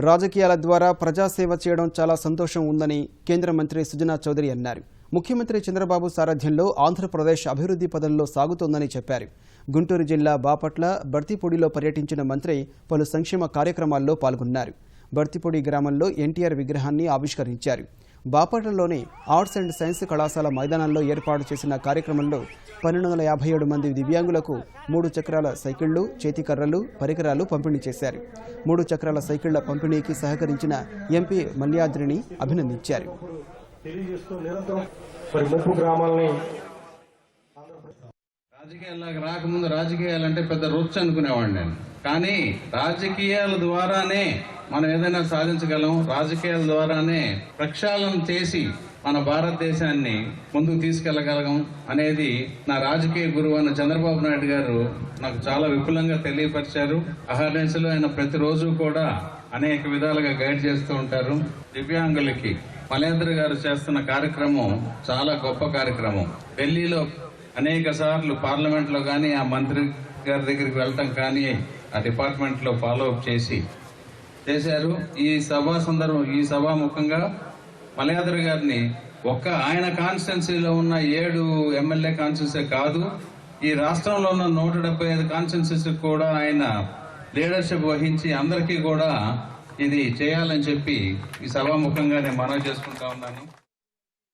రాజకీయాల ద్వారా ప్రజాసేవ చేయడం చాలా సంతోషం ఉందని కేంద్ర మంత్రి సుజనా చౌదరి అన్నారు. ముఖ్యమంత్రి చంద్రబాబు సారథ్యంలో ఆంధ్రప్రదేశ్ అభివృద్ధి పదంలో సాగుతోందని చెప్పారు. గుంటూరు జిల్లా బాపట్ల బర్తిపూడిలో పర్యటించిన మంత్రి పలు సంక్షేమ కార్యక్రమాల్లో పాల్గొన్నారు. బర్తిపూడి గ్రామంలో ఎన్టీఆర్ విగ్రహాన్ని ఆవిష్కరించారు. బాపట్లలోని ఆర్ట్స్ అండ్ సైన్స్ కళాశాల మైదానంలో ఏర్పాటు చేసిన కార్యక్రమంలో 1257 మంది దివ్యాంగులకు 3 చక్రాల సైకిళ్లు, చేతికర్రలు, పరికరాలు పంపిణీ చేశారు. 3 చక్రాల సైకిళ్ల పంపిణీకి సహకరించిన ఎంపీ మల్యాద్రిని అభినందించారు. రాజకీయాల్లోకి రాకముందు రాజకీయాలంటే పెద్ద రొచ్చు అనుకునేవాడిని నేను. కానీ రాజకీయాల ద్వారానే మనం ఏదైనా సాధించగలం. రాజకీయాల ద్వారానే ప్రక్షాళన చేసి మన భారతదేశాన్ని ముందుకు తీసుకెళ్లగలం అనేది నా రాజకీయ గురువు అయిన చంద్రబాబు నాయుడు గారు నాకు చాలా విపులంగా తెలియపరిచారు. అహర్నిశలు ఆయన ప్రతిరోజు కూడా అనేక విధాలుగా గైడ్ చేస్తూ ఉంటారు. దివ్యాంగులకి మల్యాద్రి గారు చేస్తున్న కార్యక్రమం చాలా గొప్ప కార్యక్రమం. ఢిల్లీలో అనేక సార్లు పార్లమెంట్ లో కానీ ఆ మంత్రి గారి దగ్గరికి వెళ్ళటం కానీ ఆ డిపార్ట్మెంట్ లో ఫాలో అప్ చేశారు. ఈ సభాముఖంగా మల్యాద్రి గారిని ఆయన కాన్స్టిట్యున్సీలో ఉన్న 7 ఎమ్మెల్యే కాన్స్టిట్యున్సీ కాదు, ఈ రాష్ట్రంలో ఉన్న 175 కాన్స్టిట్యున్సీకి కూడా ఆయన లీడర్షిప్ వహించి అందరికీ కూడా ఇది చేయాలని చెప్పి ఈ సభాముఖంగా నేను మనవి చేసుకుంటా ఉన్నాను.